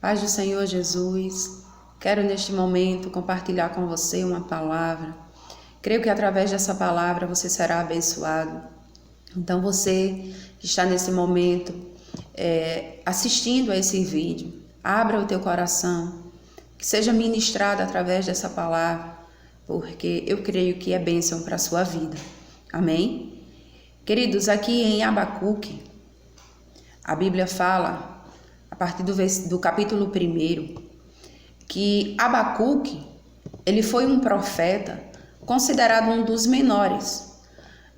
Paz do Senhor Jesus, quero neste momento compartilhar com você uma palavra. Creio que através dessa palavra você será abençoado. Então você que está nesse momento assistindo a esse vídeo, abra o teu coração, que seja ministrado através dessa palavra, porque eu creio que é bênção para a sua vida. Amém? Queridos, aqui em Abacuque, a Bíblia fala, a partir do capítulo 1, que Abacuque, ele foi um profeta considerado um dos menores,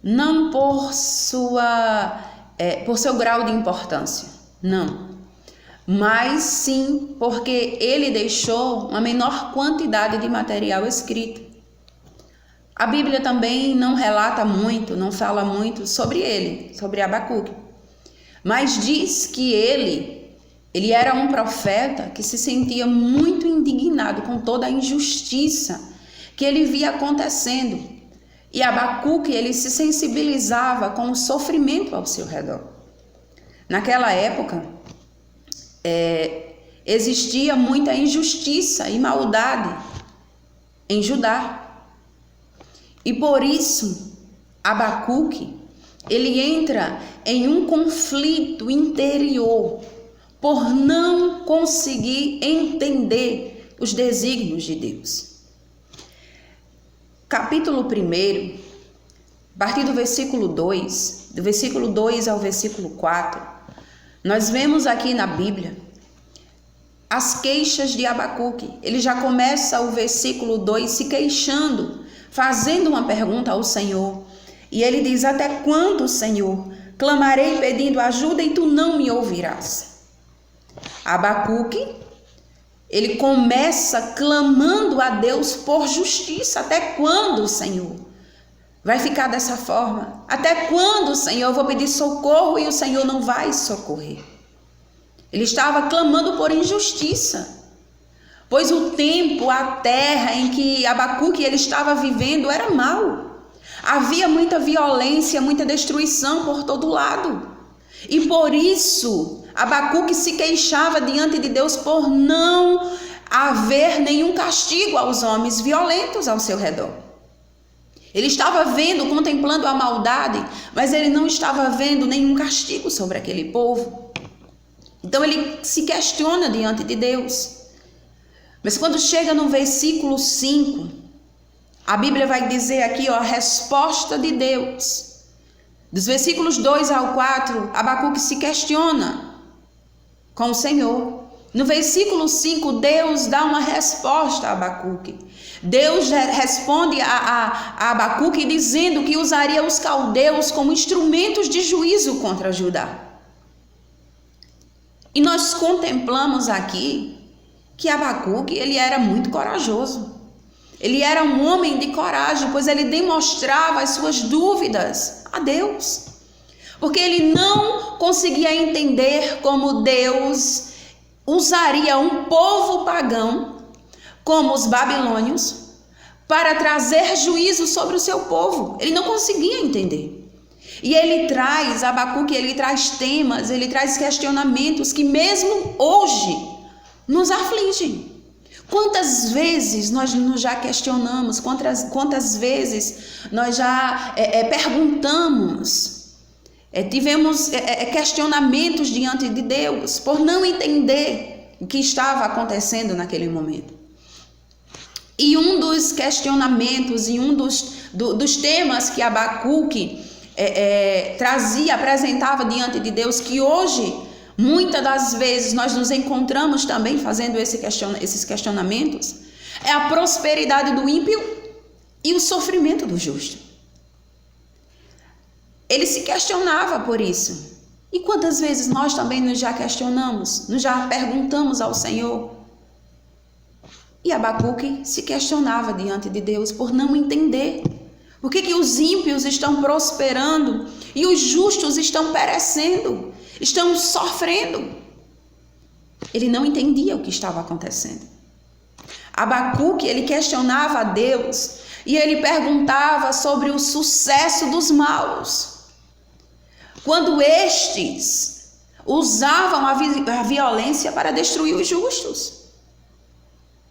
não por seu grau de importância, não, mas sim porque ele deixou uma menor quantidade de material escrito. A Bíblia também não relata muito, não fala muito sobre ele, sobre Abacuque, mas diz que ele era um profeta que se sentia muito indignado com toda a injustiça que ele via acontecendo. E Abacuque, ele se sensibilizava com o sofrimento ao seu redor. Naquela época, existia muita injustiça e maldade em Judá. E por isso, Abacuque, ele entra em um conflito interior por não conseguir entender os desígnios de Deus. Capítulo 1, a partir do versículo 2, do versículo 2 ao versículo 4, nós vemos aqui na Bíblia as queixas de Abacuque. Ele já começa o versículo 2 se queixando, fazendo uma pergunta ao Senhor. E ele diz: até quando, Senhor, clamarei pedindo ajuda e tu não me ouvirás? Abacuque, ele começa clamando a Deus por justiça. Até quando, Senhor, vai ficar dessa forma? Até quando, Senhor, eu vou pedir socorro e o Senhor não vai socorrer? Ele estava clamando por injustiça, pois o tempo, a terra em que Abacuque ele estava vivendo era mau. Havia muita violência, muita destruição por todo lado. E por isso, Abacuque se queixava diante de Deus por não haver nenhum castigo aos homens violentos ao seu redor. Ele estava vendo, contemplando a maldade, mas ele não estava vendo nenhum castigo sobre aquele povo. Então ele se questiona diante de Deus. Mas quando chega no versículo 5, a Bíblia vai dizer aqui, a resposta de Deus. Dos versículos 2 ao 4, Abacuque se questiona com o Senhor. No versículo 5, Deus dá uma resposta a Abacuque. Deus responde a Abacuque dizendo que usaria os caldeus como instrumentos de juízo contra Judá. E nós contemplamos aqui que Abacuque, ele era muito corajoso. Ele era um homem de coragem, pois ele demonstrava as suas dúvidas a Deus. Porque ele não conseguia entender como Deus usaria um povo pagão, como os babilônios, para trazer juízo sobre o seu povo. Ele não conseguia entender. E Abacuque, ele traz temas, ele traz questionamentos que mesmo hoje nos afligem. Quantas vezes nós nos já questionamos, quantas vezes nós já perguntamos, tivemos questionamentos diante de Deus por não entender o que estava acontecendo naquele momento. E um dos questionamentos e um dos temas que Abacuque apresentava diante de Deus, que hoje muitas das vezes nós nos encontramos também fazendo esses questionamentos, é a prosperidade do ímpio e o sofrimento do justo. Ele se questionava por isso. E quantas vezes nós também nos já questionamos, nos já perguntamos ao Senhor? E Abacuque se questionava diante de Deus por não entender. Por que os ímpios estão prosperando e os justos estão perecendo? Estão sofrendo. Ele não entendia o que estava acontecendo. Abacuque, ele questionava a Deus e ele perguntava sobre o sucesso dos maus. Quando estes usavam a violência para destruir os justos.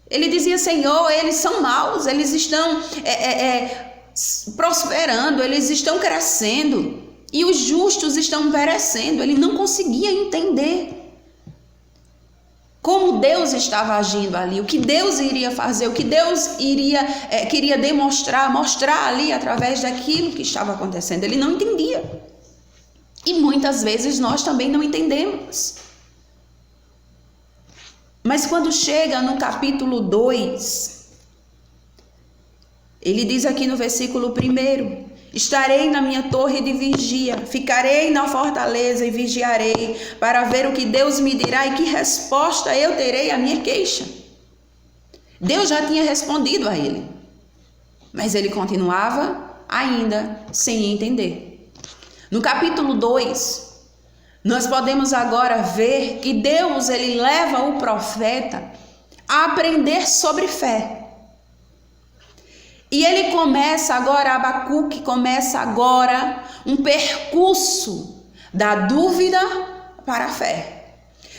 Ele dizia: Senhor, eles são maus, eles estão prosperando, eles estão crescendo e os justos estão perecendo. Ele não conseguia entender como Deus estava agindo ali, o que Deus iria fazer, o que Deus queria mostrar ali através daquilo que estava acontecendo. Ele não entendia. E muitas vezes nós também não entendemos. Mas quando chega no capítulo 2, ele diz aqui no versículo 1: estarei na minha torre de vigia, ficarei na fortaleza e vigiarei, para ver o que Deus me dirá e que resposta eu terei à minha queixa. Deus já tinha respondido a ele, mas ele continuava ainda sem entender. No capítulo 2, nós podemos agora ver que Deus ele leva o profeta a aprender sobre fé. E ele começa agora, Abacuque começa agora um percurso da dúvida para a fé,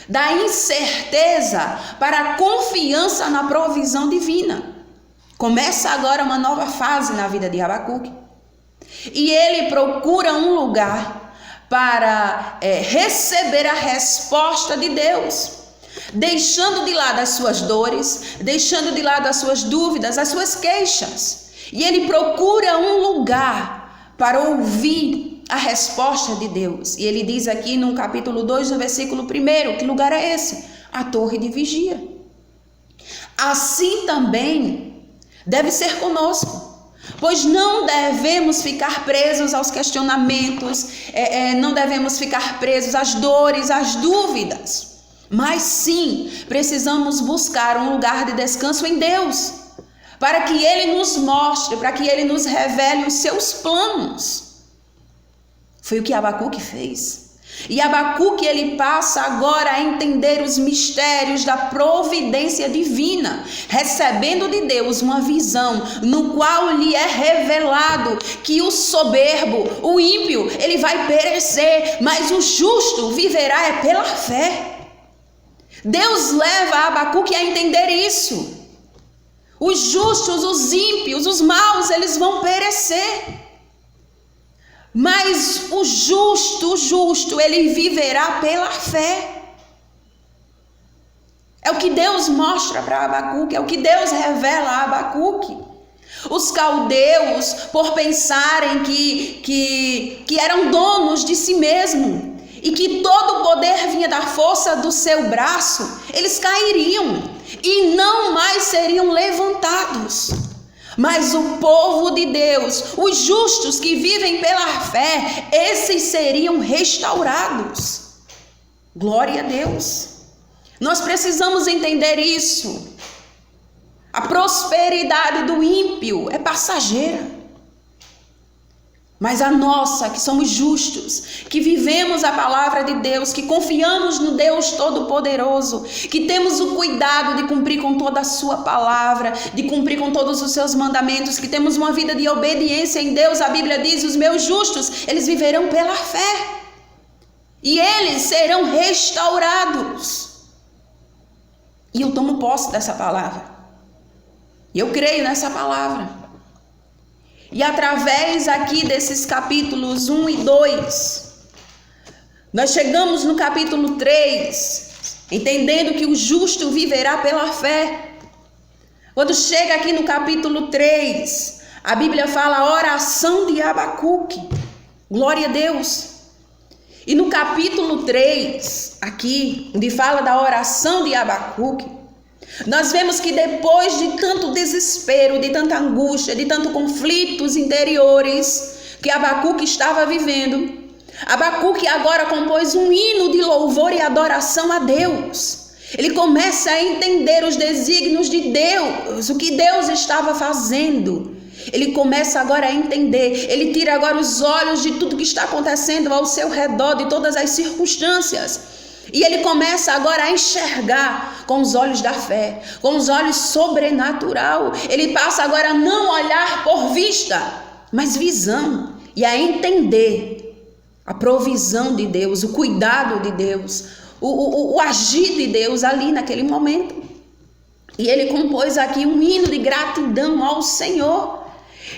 da incerteza para a confiança na provisão divina. Começa agora uma nova fase na vida de Abacuque. E ele procura um lugar para receber a resposta de Deus, deixando de lado as suas dores, deixando de lado as suas dúvidas, as suas queixas. E ele procura um lugar para ouvir a resposta de Deus. E ele diz aqui no capítulo 2, no versículo 1, que lugar é esse? A torre de vigia. Assim também deve ser conosco. Pois não devemos ficar presos aos questionamentos, não devemos ficar presos às dores, às dúvidas. Mas sim, precisamos buscar um lugar de descanso em Deus, para que Ele nos mostre, para que Ele nos revele os seus planos. Foi o que Abacuque fez. E Abacuque ele passa agora a entender os mistérios da providência divina, recebendo de Deus uma visão no qual lhe é revelado que o soberbo, o ímpio, ele vai perecer, mas o justo viverá pela fé. Deus leva Abacuque a entender isso. Os justos, os ímpios, os maus, eles vão perecer. Mas o justo, ele viverá pela fé. É o que Deus mostra para Abacuque, é o que Deus revela a Abacuque. Os caldeus, por pensarem que eram donos de si mesmo e que todo o poder vinha da força do seu braço, eles cairiam e não mais seriam levantados. Mas o povo de Deus, os justos que vivem pela fé, esses seriam restaurados. Glória a Deus. Nós precisamos entender isso. A prosperidade do ímpio é passageira. Mas a nossa, que somos justos, que vivemos a palavra de Deus, que confiamos no Deus Todo-Poderoso, que temos o cuidado de cumprir com toda a sua palavra, de cumprir com todos os seus mandamentos, que temos uma vida de obediência em Deus. A Bíblia diz: os meus justos, eles viverão pela fé. E eles serão restaurados. E eu tomo posse dessa palavra. E eu creio nessa palavra. E através aqui desses capítulos 1 e 2, nós chegamos no capítulo 3, entendendo que o justo viverá pela fé. Quando chega aqui no capítulo 3, a Bíblia fala a oração de Abacuque. Glória a Deus. E no capítulo 3, aqui, onde fala da oração de Abacuque, nós vemos que depois de tanto desespero, de tanta angústia, de tantos conflitos interiores que Abacuque estava vivendo, Abacuque agora compôs um hino de louvor e adoração a Deus. Ele começa a entender os desígnios de Deus, o que Deus estava fazendo. Ele começa agora a entender, ele tira agora os olhos de tudo que está acontecendo ao seu redor, de todas as circunstâncias. E ele começa agora a enxergar com os olhos da fé, com os olhos sobrenatural. Ele passa agora a não olhar por vista, mas visão, e a entender a provisão de Deus, o cuidado de Deus, o agir de Deus ali naquele momento. E ele compôs aqui um hino de gratidão ao Senhor.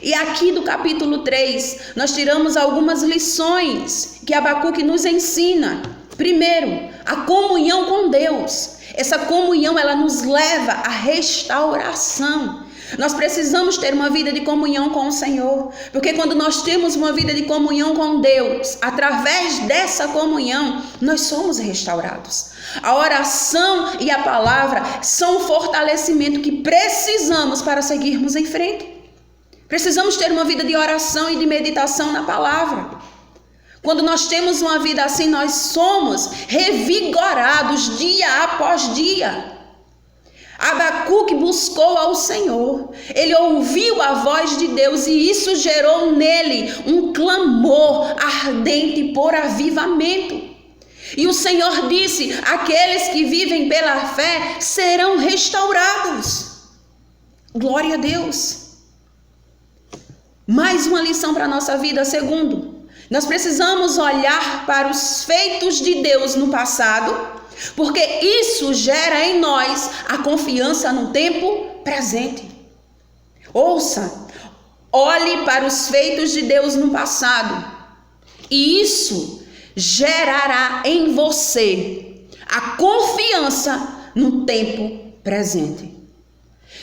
E aqui do capítulo 3, nós tiramos algumas lições que Abacuque nos ensina. Primeiro, a comunhão com Deus. Essa comunhão, ela nos leva à restauração. Nós precisamos ter uma vida de comunhão com o Senhor, porque quando nós temos uma vida de comunhão com Deus, através dessa comunhão, nós somos restaurados. A oração e a palavra são o fortalecimento que precisamos para seguirmos em frente. Precisamos ter uma vida de oração e de meditação na palavra. Quando nós temos uma vida assim, nós somos revigorados dia após dia. Abacuque buscou ao Senhor, ele ouviu a voz de Deus e isso gerou nele um clamor ardente por avivamento. E o Senhor disse: aqueles que vivem pela fé serão restaurados. Glória a Deus. Mais uma lição para a nossa vida. Segundo, nós precisamos olhar para os feitos de Deus no passado, porque isso gera em nós a confiança no tempo presente. Ouça, olhe para os feitos de Deus no passado, e isso gerará em você a confiança no tempo presente.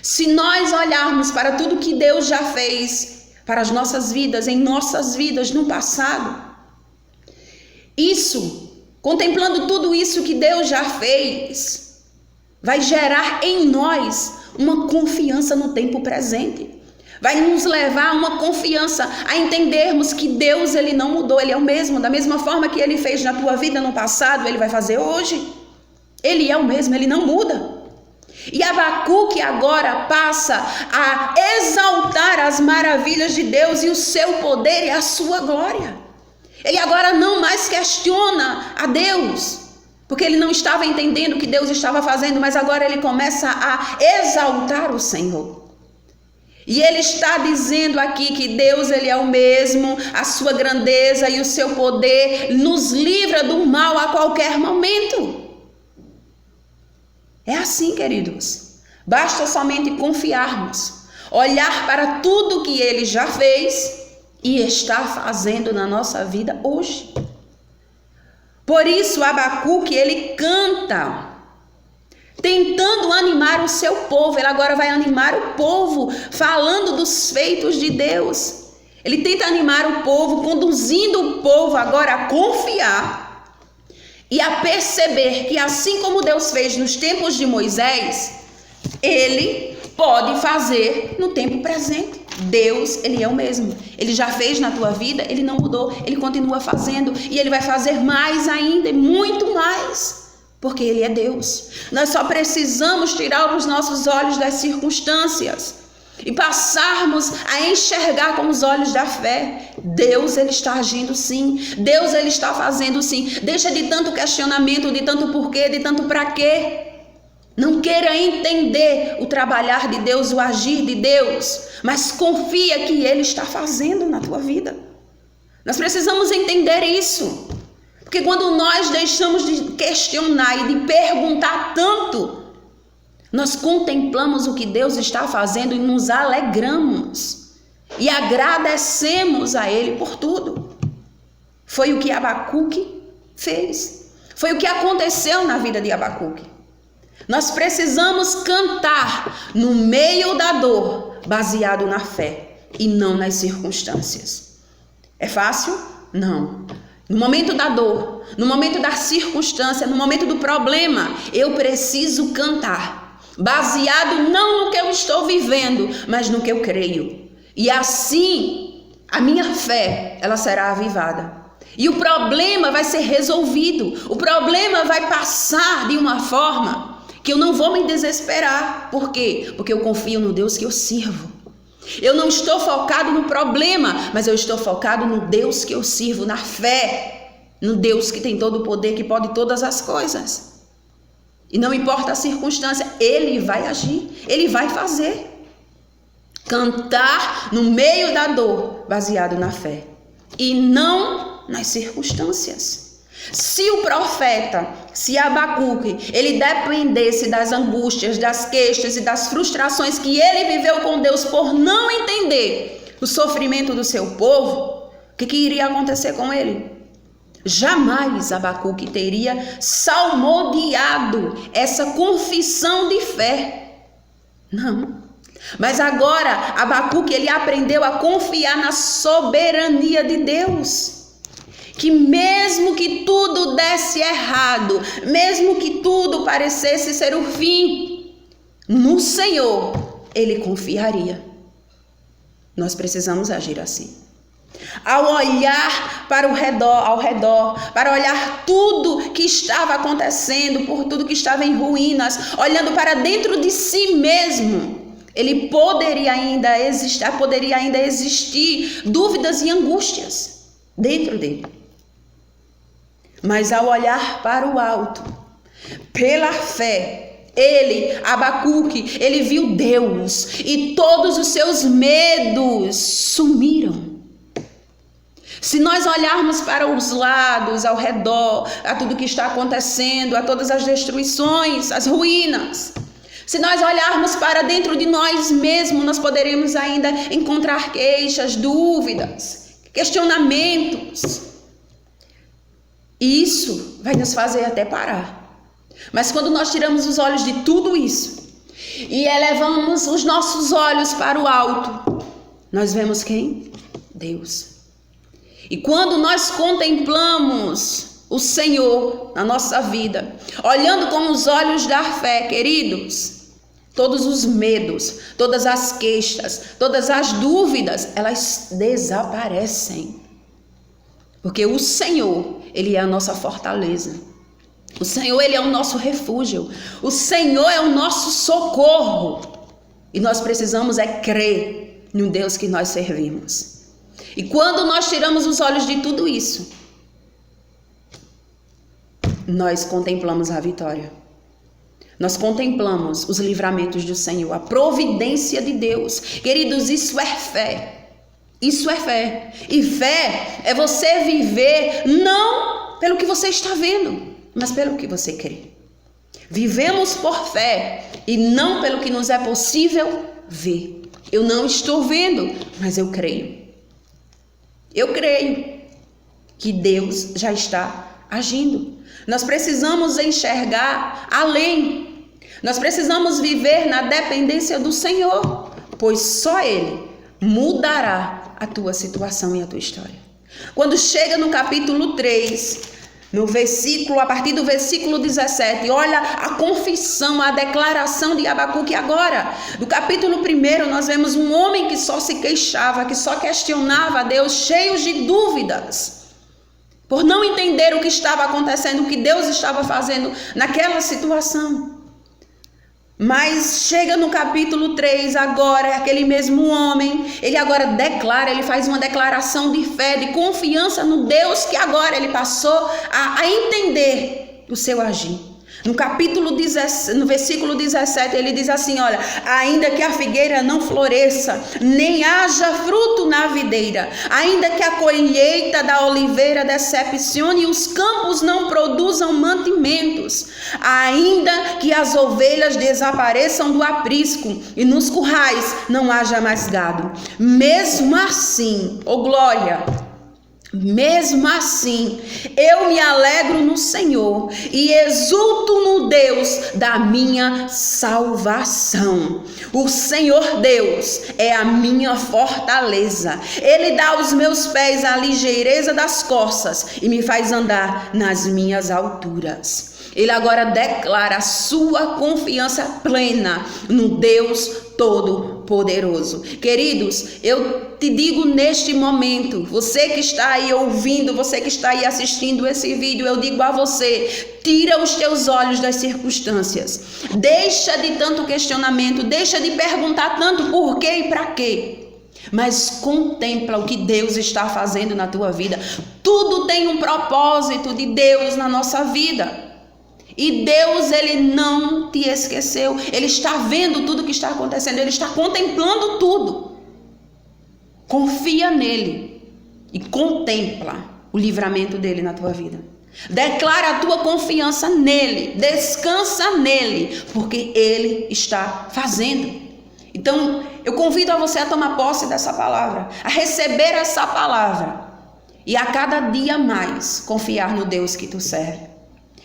Se nós olharmos para tudo que Deus já fez para as nossas vidas, em nossas vidas no passado, contemplando tudo isso que Deus já fez, vai gerar em nós uma confiança no tempo presente. Vai nos levar a uma confiança, a entendermos que Deus, ele não mudou, ele é o mesmo. Da mesma forma que ele fez na tua vida no passado, ele vai fazer hoje. Ele é o mesmo, ele não muda. E Abacuque agora passa a exaltar as maravilhas de Deus e o seu poder e a sua glória. Ele agora não mais questiona a Deus, porque ele não estava entendendo o que Deus estava fazendo, mas agora ele começa a exaltar o Senhor. E ele está dizendo aqui que Deus, ele é o mesmo, a sua grandeza e o seu poder nos livra do mal a qualquer momento. É assim, queridos. Basta somente confiarmos, olhar para tudo que ele já fez e está fazendo na nossa vida hoje. Por isso, Abacuque, ele canta, tentando animar o seu povo. Ele agora vai animar o povo, falando dos feitos de Deus. Ele tenta animar o povo, conduzindo o povo agora a confiar e a perceber que assim como Deus fez nos tempos de Moisés, ele pode fazer no tempo presente. Deus, ele é o mesmo. Ele já fez na tua vida, ele não mudou, ele continua fazendo e ele vai fazer mais ainda e muito mais, porque ele é Deus. Nós só precisamos tirar os nossos olhos das circunstâncias e passarmos a enxergar com os olhos da fé. Deus, ele está agindo sim. Deus, ele está fazendo sim. Deixa de tanto questionamento, de tanto porquê, de tanto para quê. Não queira entender o trabalhar de Deus, o agir de Deus, mas confia que ele está fazendo na tua vida. Nós precisamos entender isso, porque quando nós deixamos de questionar e de perguntar tanto, nós contemplamos o que Deus está fazendo e nos alegramos e agradecemos a ele por tudo. Foi o que Abacuque fez. Foi o que aconteceu na vida de Abacuque. Nós precisamos cantar no meio da dor, baseado na fé e não nas circunstâncias. É fácil? Não. No momento da dor, no momento da circunstância, no momento do problema, eu preciso cantar, baseado não no que eu estou vivendo, mas no que eu creio. E assim, a minha fé, ela será avivada. E o problema vai ser resolvido. O problema vai passar de uma forma que eu não vou me desesperar. Por quê? Porque eu confio no Deus que eu sirvo. Eu não estou focado no problema, mas eu estou focado no Deus que eu sirvo, na fé, no Deus que tem todo o poder, que pode todas as coisas. E não importa a circunstância, ele vai agir, ele vai fazer. Cantar no meio da dor, baseado na fé. E não nas circunstâncias. Se o profeta, se Abacuque, ele dependesse das angústias, das queixas e das frustrações que ele viveu com Deus por não entender o sofrimento do seu povo, o que iria acontecer com ele? Jamais Abacuque teria salmodiado essa confissão de fé. Não. Mas agora Abacuque, ele aprendeu a confiar na soberania de Deus. Que mesmo que tudo desse errado, mesmo que tudo parecesse ser o fim, no Senhor ele confiaria. Nós precisamos agir assim. Ao olhar para ao redor, para olhar tudo que estava acontecendo, por tudo que estava em ruínas, olhando para dentro de si mesmo, ele poderia ainda existir dúvidas e angústias dentro dele. Mas ao olhar para o alto, pela fé, Abacuque, ele viu Deus e todos os seus medos sumiram. Se nós olharmos para os lados, ao redor, a tudo que está acontecendo, a todas as destruições, as ruínas, se nós olharmos para dentro de nós mesmos, nós poderemos ainda encontrar queixas, dúvidas, questionamentos. Isso vai nos fazer até parar. Mas quando nós tiramos os olhos de tudo isso e elevamos os nossos olhos para o alto, nós vemos quem? Deus. E quando nós contemplamos o Senhor na nossa vida, olhando com os olhos da fé, queridos, todos os medos, todas as queixas, todas as dúvidas, elas desaparecem. Porque o Senhor, ele é a nossa fortaleza. O Senhor, ele é o nosso refúgio. O Senhor é o nosso socorro. E nós precisamos crer no Deus que nós servimos. E quando nós tiramos os olhos de tudo isso, nós contemplamos a vitória. Nós contemplamos os livramentos do Senhor, a providência de Deus. Queridos, isso é fé. Isso é fé. E fé é você viver não pelo que você está vendo, mas pelo que você crê. Vivemos por fé e não pelo que nos é possível ver. Eu não estou vendo, mas eu creio. Eu creio que Deus já está agindo. Nós precisamos enxergar além. Nós precisamos viver na dependência do Senhor, pois só Ele mudará a tua situação e a tua história. Quando chega no capítulo 3, a partir do versículo 17, olha a confissão, a declaração de Abacuque agora. Do capítulo 1, nós vemos um homem que só se queixava, que só questionava a Deus, cheio de dúvidas, por não entender o que estava acontecendo, o que Deus estava fazendo naquela situação. Mas chega no capítulo 3, agora, aquele mesmo homem, ele agora declara, ele faz uma declaração de fé, de confiança no Deus que agora ele passou a entender o seu agir. No versículo 17, ele diz assim, olha, ainda que a figueira não floresça, nem haja fruto na videira, ainda que a colheita da oliveira decepcione e os campos não produzam mantimentos, ainda que as ovelhas desapareçam do aprisco e nos currais não haja mais gado, mesmo assim, ó glória, mesmo assim, eu me alegro no Senhor e exulto no Deus da minha salvação. O Senhor Deus é a minha fortaleza. Ele dá aos meus pés a ligeireza das corças e me faz andar nas minhas alturas. Ele agora declara a sua confiança plena no Deus Todo-Poderoso. Queridos, eu te digo neste momento, você que está aí ouvindo, você que está aí assistindo esse vídeo, eu digo a você, tira os teus olhos das circunstâncias. Deixa de tanto questionamento, deixa de perguntar tanto por quê e para quê. Mas contempla o que Deus está fazendo na tua vida. Tudo tem um propósito de Deus na nossa vida. E Deus, Ele não te esqueceu. Ele está vendo tudo que está acontecendo. Ele está contemplando tudo. Confia nele e contempla o livramento dele na tua vida. Declara a tua confiança nele, descansa nele, porque ele está fazendo. Então, eu convido a você a tomar posse dessa palavra, a receber essa palavra e a cada dia mais confiar no Deus que tu serve.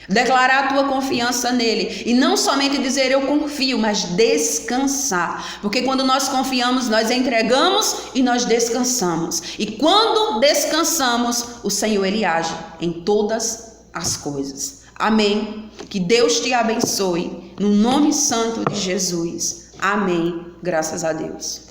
Declarar a tua confiança nele e não somente dizer eu confio, mas descansar, porque quando nós confiamos, nós entregamos e nós descansamos, e quando descansamos, o Senhor ele age em todas as coisas. Amém. Que Deus te abençoe no nome santo de Jesus. Amém. Graças a Deus.